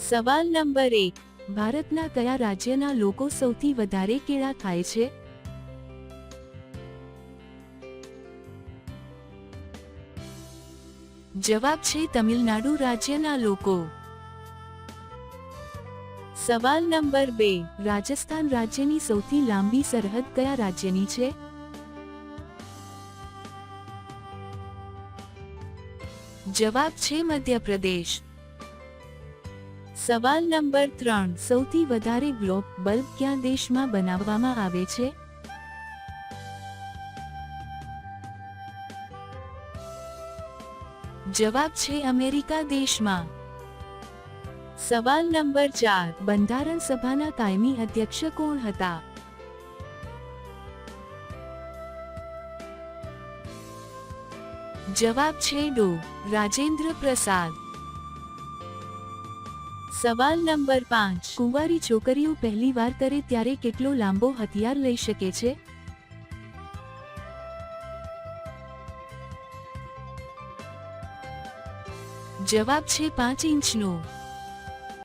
સવાલ નંબર 1, ભારતના કયા રાજ્યના લોકો સૌથી વધારે કેળા ખાય છે? જવાબ છે તમિલનાડુ રાજ્યના લોકો. સવાલ નંબર 2, રાજસ્થાન રાજ્યની સૌથી લાંબી સરહદ કયા રાજ્યની છે? જવાબ છે મધ્યપ્રદેશ. સવાલ નંબર 3, સૌથી વધારે ગ્લોબ બલ્બ કયા દેશમાં બનાવવામાં આવે છે? જવાબ છે અમેરિકા દેશમાં. સવાલ નંબર 4, બંધારણ સભાના કાયમી અધ્યક્ષ કોણ હતા? જવાબ છે ડો. રાજેન્દ્ર પ્રસાદ. સવાલ નંબર 5, કુંવારી છોકરીઓ પહેલી વાર કરે ત્યારે કેટલો લાંબો હથિયાર લઈ શકે છે? જવાબ છે 5 ઇંચનો.